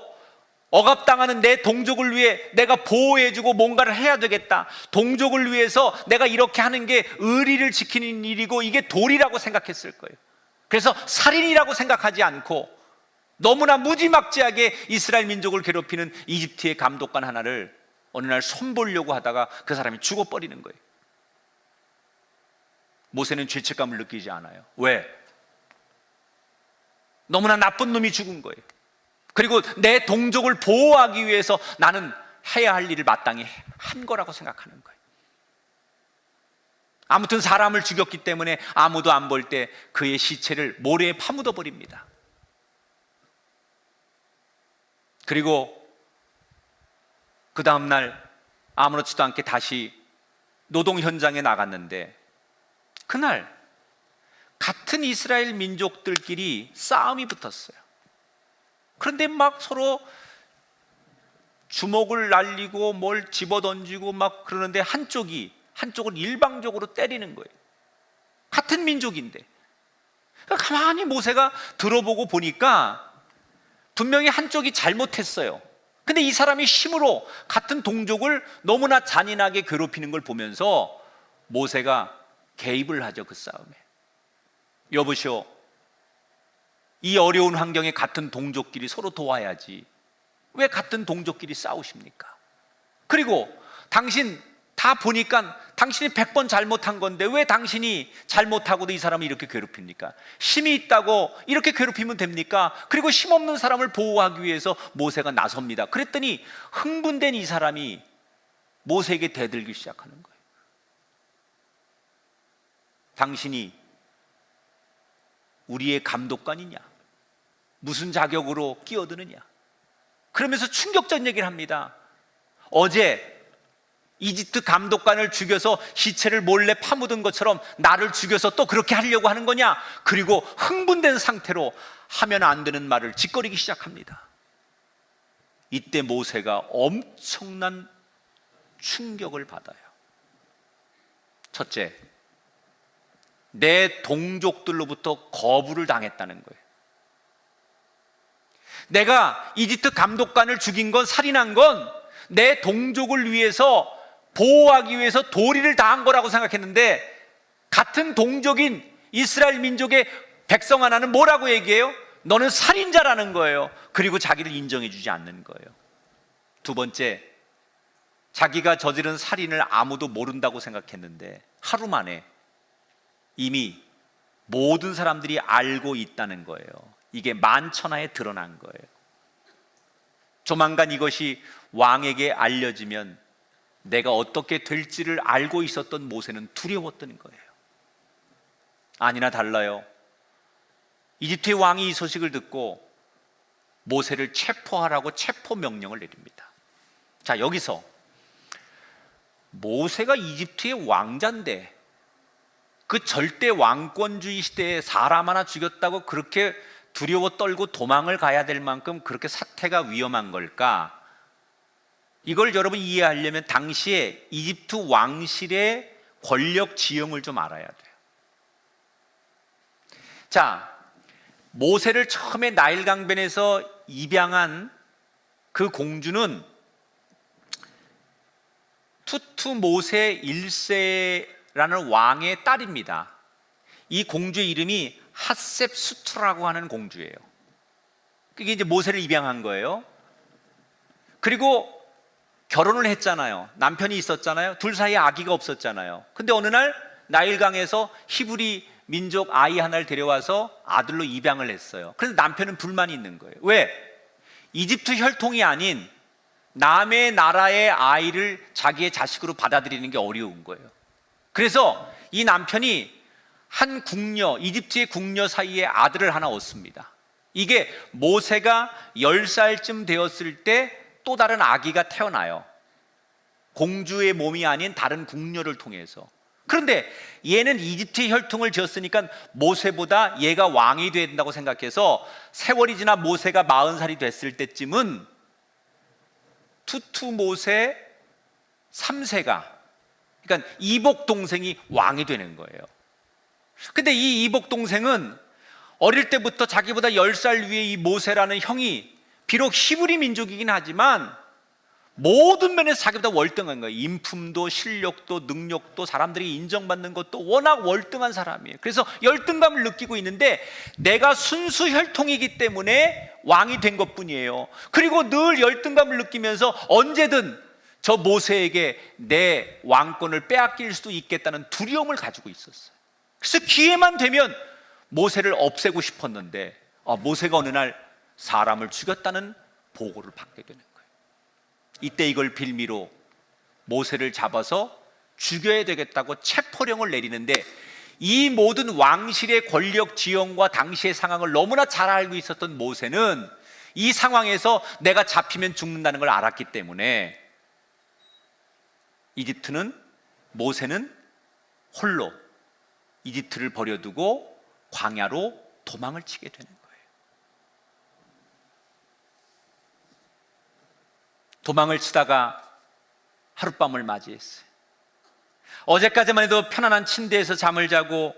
억압당하는 내 동족을 위해 내가 보호해주고 뭔가를 해야 되겠다. 동족을 위해서 내가 이렇게 하는 게 의리를 지키는 일이고 이게 도리라고 생각했을 거예요. 그래서 살인이라고 생각하지 않고 너무나 무지막지하게 이스라엘 민족을 괴롭히는 이집트의 감독관 하나를 어느 날 손보려고 하다가 그 사람이 죽어버리는 거예요. 모세는 죄책감을 느끼지 않아요. 왜? 너무나 나쁜 놈이 죽은 거예요. 그리고 내 동족을 보호하기 위해서 나는 해야 할 일을 마땅히 한 거라고 생각하는 거예요. 아무튼 사람을 죽였기 때문에 아무도 안 볼 때 그의 시체를 모래에 파묻어 버립니다. 그리고 그 다음날 아무렇지도 않게 다시 노동 현장에 나갔는데, 그날 같은 이스라엘 민족들끼리 싸움이 붙었어요. 그런데 막 서로 주먹을 날리고 뭘 집어던지고 막 그러는데 한쪽을 일방적으로 때리는 거예요. 같은 민족인데. 그러니까 가만히 모세가 들어보고 보니까 분명히 한쪽이 잘못했어요. 근데 이 사람이 힘으로 같은 동족을 너무나 잔인하게 괴롭히는 걸 보면서 모세가 개입을 하죠. 그 싸움에. 여보시오, 이 어려운 환경에 같은 동족끼리 서로 도와야지 왜 같은 동족끼리 싸우십니까? 그리고 당신 다 보니까 당신이 100번 잘못한 건데 왜 당신이 잘못하고도 이 사람을 이렇게 괴롭힙니까? 힘이 있다고 이렇게 괴롭히면 됩니까? 그리고 힘없는 사람을 보호하기 위해서 모세가 나섭니다. 그랬더니 흥분된 이 사람이 모세에게 대들기 시작하는 거예요. 당신이 우리의 감독관이냐? 무슨 자격으로 끼어드느냐? 그러면서 충격적인 얘기를 합니다. 어제 이집트 감독관을 죽여서 시체를 몰래 파묻은 것처럼 나를 죽여서 또 그렇게 하려고 하는 거냐? 그리고 흥분된 상태로 하면 안 되는 말을 짓거리기 시작합니다. 이때 모세가 엄청난 충격을 받아요. 첫째, 내 동족들로부터 거부를 당했다는 거예요. 내가 이집트 감독관을 죽인 건, 살인한 건 내 동족을 위해서 보호하기 위해서 도리를 다한 거라고 생각했는데, 같은 동족인 이스라엘 민족의 백성 하나는 뭐라고 얘기해요? 너는 살인자라는 거예요. 그리고 자기를 인정해 주지 않는 거예요. 두 번째, 자기가 저지른 살인을 아무도 모른다고 생각했는데 하루 만에 이미 모든 사람들이 알고 있다는 거예요. 이게 만천하에 드러난 거예요. 조만간 이것이 왕에게 알려지면 내가 어떻게 될지를 알고 있었던 모세는 두려웠던 거예요. 아니나 달라요. 이집트의 왕이 이 소식을 듣고 모세를 체포하라고 체포 명령을 내립니다. 자, 여기서 모세가 이집트의 왕자인데 그 절대 왕권주의 시대에 사람 하나 죽였다고 그렇게 두려워 떨고 도망을 가야 될 만큼 그렇게 사태가 위험한 걸까? 이걸 여러분 이해하려면 당시에 이집트 왕실의 권력 지형을 좀 알아야 돼요. 자, 모세를 처음에 나일강변에서 입양한 그 공주는 투투모세 1세라는 왕의 딸입니다. 이 공주의 이름이 핫셉수트라고 하는 공주예요. 그게 이제 모세를 입양한 거예요. 그리고 결혼을 했잖아요. 남편이 있었잖아요. 둘 사이에 아기가 없었잖아요. 근데 어느 날 나일강에서 히브리 민족 아이 하나를 데려와서 아들로 입양을 했어요. 그래서 남편은 불만이 있는 거예요. 왜? 이집트 혈통이 아닌 남의 나라의 아이를 자기의 자식으로 받아들이는 게 어려운 거예요. 그래서 이 남편이 한 궁녀, 이집트의 궁녀 사이에 아들을 하나 얻습니다. 이게 모세가 10살쯤 되었을 때 또 다른 아기가 태어나요. 공주의 몸이 아닌 다른 궁녀를 통해서. 그런데 얘는 이집트의 혈통을 지었으니까 모세보다 얘가 왕이 된다고 생각해서 세월이 지나 모세가 40살이 됐을 때쯤은 투투모세 3세가, 그러니까 이복 동생이 왕이 되는 거예요. 근데 이 이복 동생은 어릴 때부터 자기보다 10살 위에 이 모세라는 형이 비록 히브리 민족이긴 하지만 모든 면에서 자기보다 월등한 거예요. 인품도 실력도 능력도 사람들이 인정받는 것도 워낙 월등한 사람이에요. 그래서 열등감을 느끼고 있는데 내가 순수 혈통이기 때문에 왕이 된 것뿐이에요. 그리고 늘 열등감을 느끼면서 언제든 저 모세에게 내 왕권을 빼앗길 수도 있겠다는 두려움을 가지고 있었어요. 그래서 기회만 되면 모세를 없애고 싶었는데 모세가 어느 날 사람을 죽였다는 보고를 받게 되는 거예요. 이때 이걸 빌미로 모세를 잡아서 죽여야 되겠다고 체포령을 내리는데 이 모든 왕실의 권력 지형과 당시의 상황을 너무나 잘 알고 있었던 모세는 이 상황에서 내가 잡히면 죽는다는 걸 알았기 때문에 모세는 홀로 이집트를 버려두고 광야로 도망을 치게 되는 거예요. 도망을 치다가 하룻밤을 맞이했어요. 어제까지만 해도 편안한 침대에서 잠을 자고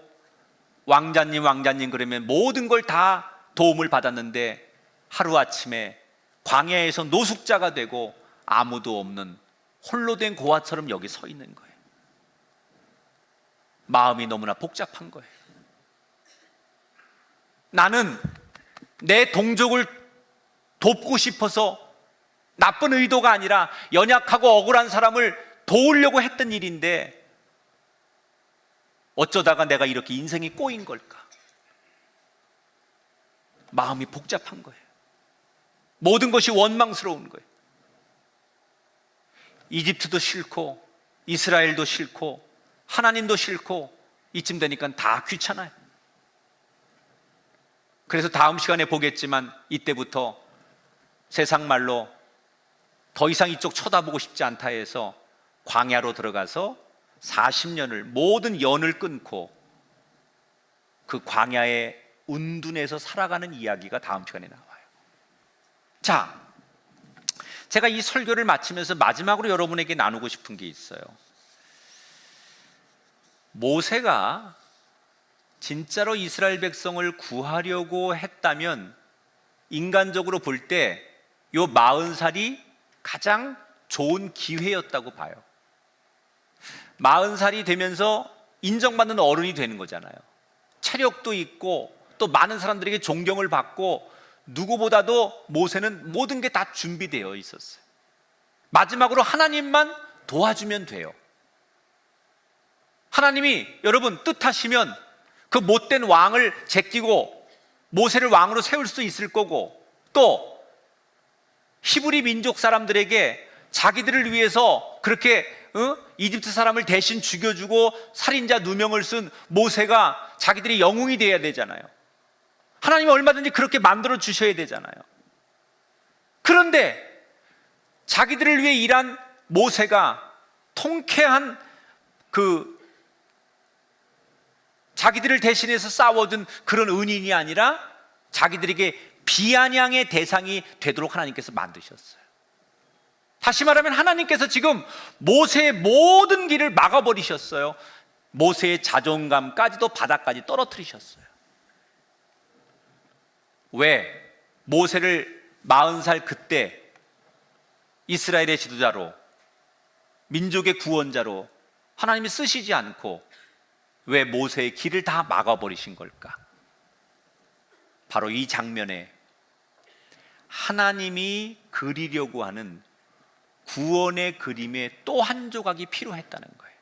왕자님 그러면 모든 걸 다 도움을 받았는데 하루아침에 광야에서 노숙자가 되고 아무도 없는 홀로 된 고아처럼 여기 서 있는 거예요. 마음이 너무나 복잡한 거예요. 나는 내 동족을 돕고 싶어서 나쁜 의도가 아니라 연약하고 억울한 사람을 도우려고 했던 일인데 어쩌다가 내가 이렇게 인생이 꼬인 걸까? 마음이 복잡한 거예요. 모든 것이 원망스러운 거예요. 이집트도 싫고 이스라엘도 싫고 하나님도 싫고 이쯤 되니까 다 귀찮아요. 그래서 다음 시간에 보겠지만 이때부터 세상 말로 더 이상 이쪽 쳐다보고 싶지 않다 해서 광야로 들어가서 40년을 모든 연을 끊고 그 광야의 운둔에서 살아가는 이야기가 다음 시간에 나와요. 자, 제가 이 설교를 마치면서 마지막으로 여러분에게 나누고 싶은 게 있어요. 모세가 진짜로 이스라엘 백성을 구하려고 했다면 인간적으로 볼 때 요 40살이 가장 좋은 기회였다고 봐요. 40살이 되면서 인정받는 어른이 되는 거잖아요. 체력도 있고 또 많은 사람들에게 존경을 받고 누구보다도 모세는 모든 게 다 준비되어 있었어요. 마지막으로 하나님만 도와주면 돼요. 하나님이 여러분 뜻하시면 그 못된 왕을 제끼고 모세를 왕으로 세울 수 있을 거고 또 히브리 민족 사람들에게 자기들을 위해서 그렇게 이집트 사람을 대신 죽여주고 살인자 누명을 쓴 모세가 자기들이 영웅이 되어야 되잖아요. 하나님이 얼마든지 그렇게 만들어 주셔야 되잖아요. 그런데 자기들을 위해 일한 모세가 통쾌한 자기들을 대신해서 싸워준 그런 은인이 아니라 자기들에게 비아냥의 대상이 되도록 하나님께서 만드셨어요. 다시 말하면 하나님께서 지금 모세의 모든 길을 막아버리셨어요. 모세의 자존감까지도 바닥까지 떨어뜨리셨어요. 왜? 모세를 40살 그때 이스라엘의 지도자로, 민족의 구원자로 하나님이 쓰시지 않고 왜 모세의 길을 다 막아버리신 걸까? 바로 이 장면에 하나님이 그리려고 하는 구원의 그림의 또 한 조각이 필요했다는 거예요.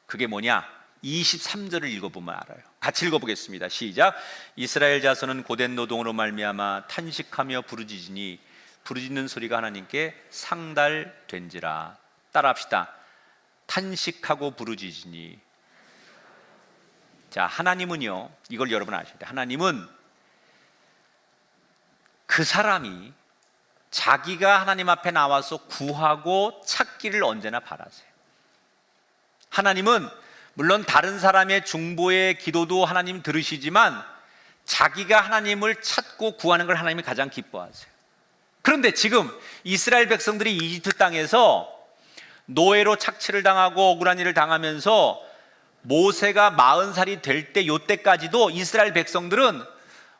그게 뭐냐? 23절을 읽어보면 알아요. 같이 읽어보겠습니다. 시작. 이스라엘 자손은 고된 노동으로 말미암아 탄식하며 부르짖으니 부르짖는 소리가 하나님께 상달된지라. 따라합시다. 탄식하고 부르짖으니. 자, 하나님은요, 이걸 여러분 아셔야 돼요. 하나님은 그 사람이 자기가 하나님 앞에 나와서 구하고 찾기를 언제나 바라세요. 하나님은 물론 다른 사람의 중보의 기도도 하나님 들으시지만 자기가 하나님을 찾고 구하는 걸 하나님이 가장 기뻐하세요. 그런데 지금 이스라엘 백성들이 이집트 땅에서 노예로 착취를 당하고 억울한 일을 당하면서 모세가 40살이 될 때 요때까지도 이스라엘 백성들은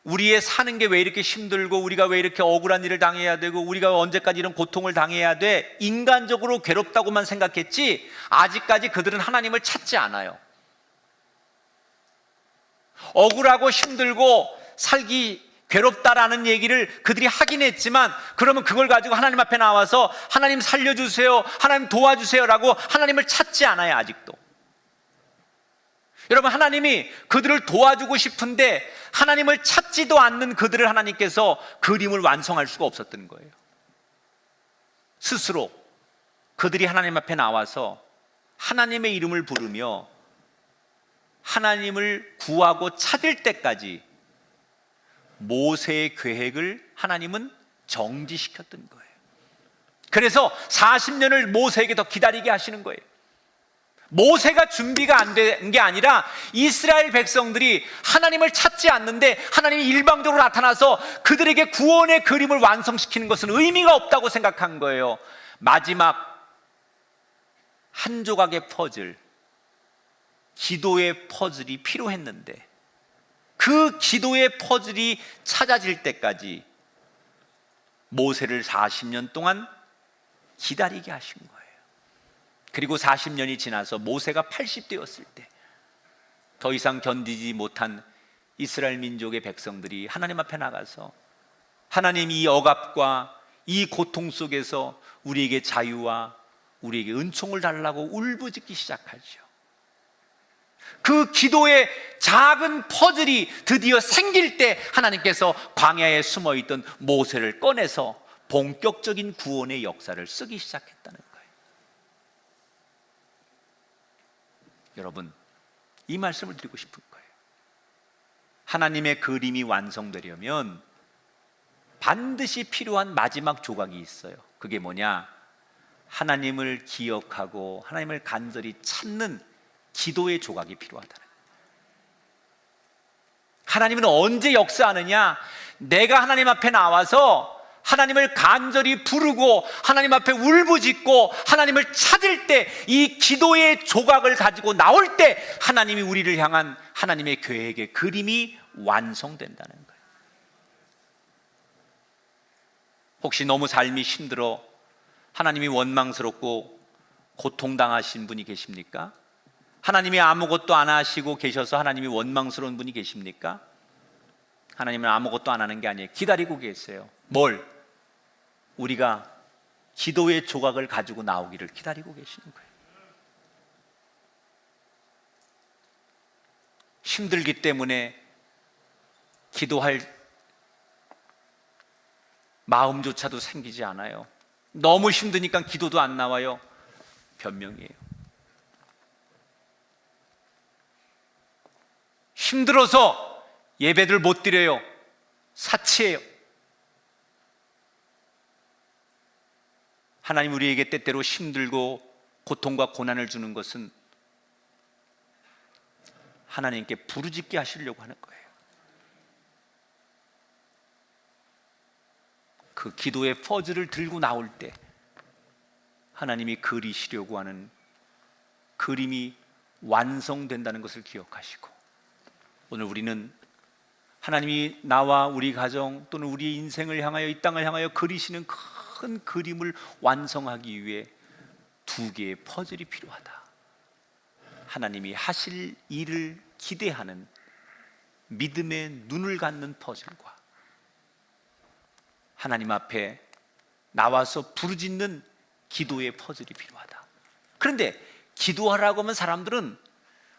우리의 사는 게 왜 이렇게 힘들고 우리가 왜 이렇게 억울한 일을 당해야 되고 우리가 언제까지 이런 고통을 당해야 돼, 인간적으로 괴롭다고만 생각했지 아직까지 그들은 하나님을 찾지 않아요. 억울하고 힘들고 살기 괴롭다라는 얘기를 그들이 하긴 했지만 그러면 그걸 가지고 하나님 앞에 나와서 하나님 살려주세요, 하나님 도와주세요 라고 하나님을 찾지 않아요. 아직도. 여러분, 하나님이 그들을 도와주고 싶은데 하나님을 찾지도 않는 그들을 하나님께서 그림을 완성할 수가 없었던 거예요. 스스로 그들이 하나님 앞에 나와서 하나님의 이름을 부르며 하나님을 구하고 찾을 때까지 모세의 계획을 하나님은 정지시켰던 거예요. 그래서 40년을 모세에게 더 기다리게 하시는 거예요. 모세가 준비가 안 된 게 아니라 이스라엘 백성들이 하나님을 찾지 않는데 하나님이 일방적으로 나타나서 그들에게 구원의 그림을 완성시키는 것은 의미가 없다고 생각한 거예요. 마지막 한 조각의 퍼즐, 기도의 퍼즐이 필요했는데 그 기도의 퍼즐이 찾아질 때까지 모세를 40년 동안 기다리게 하신 거예요. 그리고 40년이 지나서 모세가 80대였을 때 더 이상 견디지 못한 이스라엘 민족의 백성들이 하나님 앞에 나가서 하나님, 이 억압과 이 고통 속에서 우리에게 자유와 우리에게 은총을 달라고 울부짖기 시작하죠. 그 기도의 작은 퍼즐이 드디어 생길 때 하나님께서 광야에 숨어있던 모세를 꺼내서 본격적인 구원의 역사를 쓰기 시작했다는 거예요. 여러분, 이 말씀을 드리고 싶은 거예요. 하나님의 그림이 완성되려면 반드시 필요한 마지막 조각이 있어요. 그게 뭐냐? 하나님을 기억하고 하나님을 간절히 찾는 기도의 조각이 필요하다는 거예요. 하나님은 언제 역사하느냐? 내가 하나님 앞에 나와서 하나님을 간절히 부르고 하나님 앞에 울부짖고 하나님을 찾을 때, 이 기도의 조각을 가지고 나올 때 하나님이 우리를 향한 하나님의 계획의 그림이 완성된다는 거예요. 혹시 너무 삶이 힘들어 하나님이 원망스럽고 고통당하신 분이 계십니까? 하나님이 아무것도 안 하시고 계셔서 하나님이 원망스러운 분이 계십니까? 하나님은 아무것도 안 하는 게 아니에요. 기다리고 계세요. 뭘? 우리가 기도의 조각을 가지고 나오기를 기다리고 계시는 거예요. 힘들기 때문에 기도할 마음조차도 생기지 않아요. 너무 힘드니까 기도도 안 나와요. 변명이에요. 힘들어서 예배를 못 드려요. 사치예요. 하나님 우리에게 때때로 힘들고 고통과 고난을 주는 것은 하나님께 부르짖게 하시려고 하는 거예요. 그 기도의 퍼즐을 들고 나올 때 하나님이 그리시려고 하는 그림이 완성된다는 것을 기억하시고, 오늘 우리는 하나님이 나와 우리 가정 또는 우리 인생을 향하여, 이 땅을 향하여 그리시는 큰 그림을 완성하기 위해 두 개의 퍼즐이 필요하다. 하나님이 하실 일을 기대하는 믿음의 눈을 갖는 퍼즐과 하나님 앞에 나와서 부르짖는 기도의 퍼즐이 필요하다. 그런데 기도하라고 하면 사람들은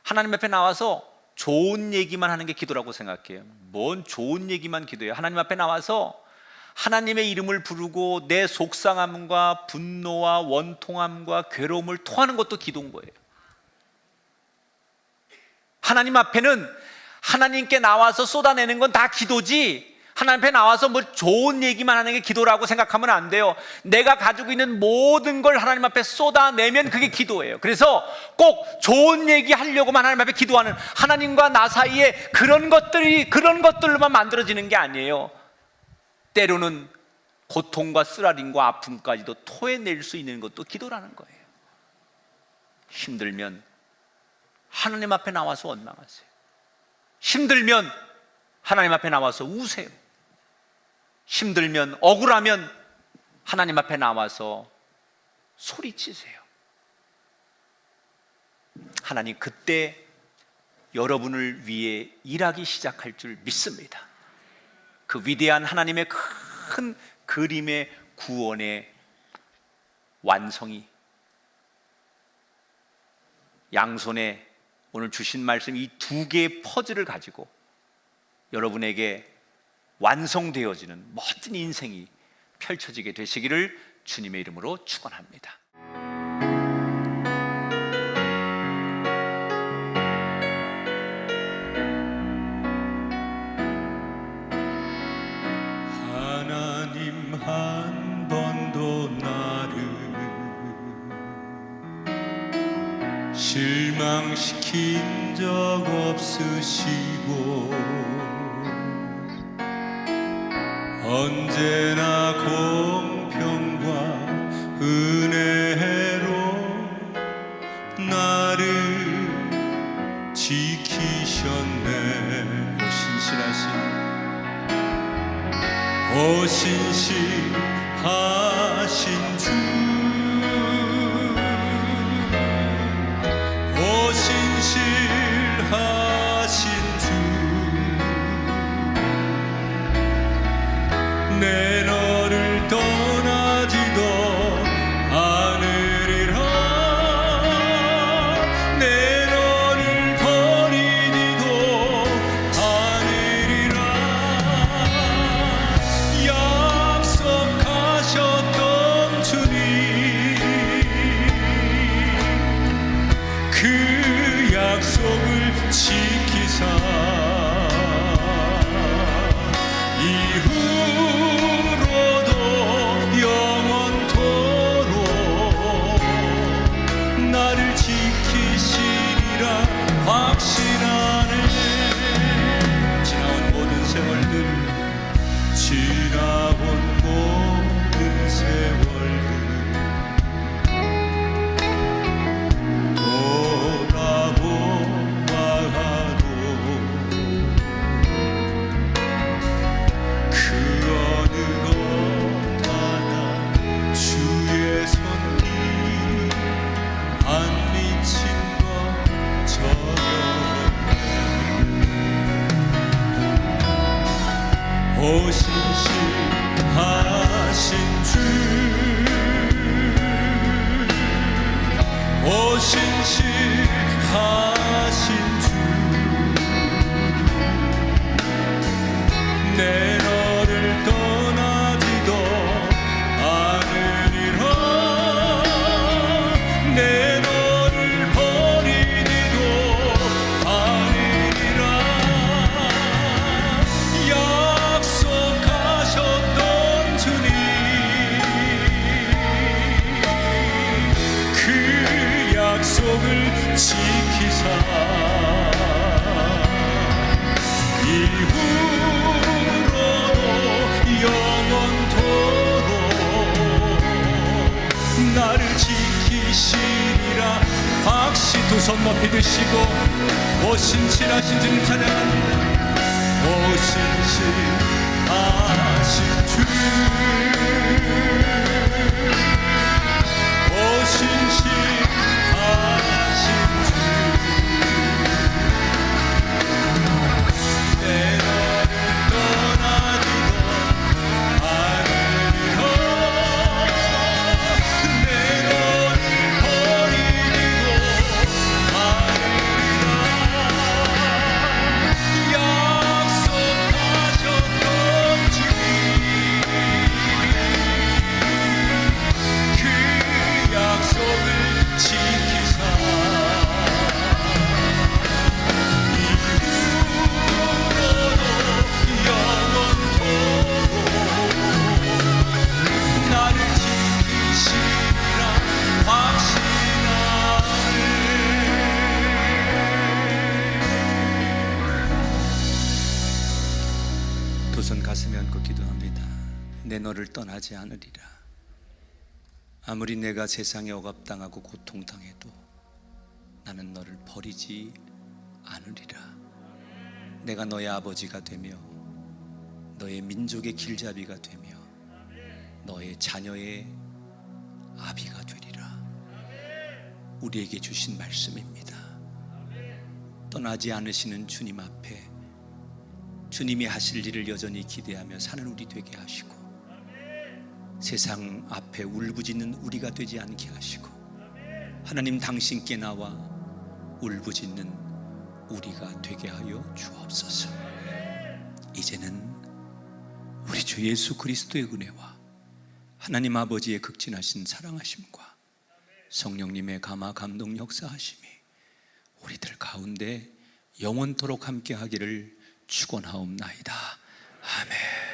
하나님 앞에 나와서 좋은 얘기만 하는 게 기도라고 생각해요. 뭔 좋은 얘기만 기도해요? 하나님 앞에 나와서 하나님의 이름을 부르고 내 속상함과 분노와 원통함과 괴로움을 토하는 것도 기도인 거예요. 하나님 앞에는 하나님께 나와서 쏟아내는 건 다 기도지, 하나님 앞에 나와서 뭐 좋은 얘기만 하는 게 기도라고 생각하면 안 돼요. 내가 가지고 있는 모든 걸 하나님 앞에 쏟아내면 그게 기도예요. 그래서 꼭 좋은 얘기 하려고만 하나님 앞에 기도하는, 하나님과 나 사이에 그런 것들로만 만들어지는 게 아니에요. 때로는 고통과 쓰라림과 아픔까지도 토해낼 수 있는 것도 기도라는 거예요. 힘들면 하나님 앞에 나와서 원망하세요. 힘들면 하나님 앞에 나와서 우세요. 힘들면, 억울하면 하나님 앞에 나와서 소리치세요. 하나님 그때 여러분을 위해 일하기 시작할 줄 믿습니다. 그 위대한 하나님의 큰 그림의 구원의 완성이 양손에 오늘 주신 말씀 이 두 개의 퍼즐을 가지고 여러분에게 완성되어지는 멋진 인생이 펼쳐지게 되시기를 주님의 이름으로 축원합니다. 하나님 한 번도 나를 실망시킨 적 없으시고 언제나 공평과 은혜로 나를 지키셨네. 오 신실하신 주, 오 신실하신 주, 내 너를 떠나지도 않으리라, 내 너를 버리지도 않으리라. 약속하셨던 주님, 그 약속을 지키사 이후로도 영원토록 나를 지키시리라 확신하네. 지나온 모든 세월들, 지나온 모든 세월들 돌아보아도 그 어느 것 하나 주의 손길 안 미친 것 전혀 없네. 오 신실하신 주, 오 신실하신 주, 내 너를 떠나지도 않으리라, 내 너를 버리지도 않으리라. 약속하셨던 주님, 그 지키시리라. 박시 두 손 높이 드시고 오신실하신 주님 찬양합니다. 오신실하신 주, 오신실하신 주, 내 너를 떠나지도 않으리라. 내 너를 버리지도 않으리라. 약속하셨던 주님, 그 약속을 지키사 나를 지키시라 확신하네. 두 손 가슴에 얹고 기도합니다. 내 너를 떠나지 않으리라. 아무리 내가 세상에 억압당하고 고통당해도 나는 너를 버리지 않으리라. 내가 너의 아버지가 되며 너의 민족의 길잡이가 되며 너의 자녀의 아비가 되리라. 우리에게 주신 말씀입니다. 떠나지 않으시는 주님 앞에 주님이 하실 일을 여전히 기대하며 사는 우리 되게 하시고, 세상 앞에 울부짖는 우리가 되지 않게 하시고, 하나님 당신께 나와 울부짖는 우리가 되게 하여 주옵소서. 이제는 우리 주 예수 그리스도의 은혜와 하나님 아버지의 극진하신 사랑하심과 성령님의 감화 감동 역사하심이 우리들 가운데 영원토록 함께 하기를 축원하옵나이다. 아멘.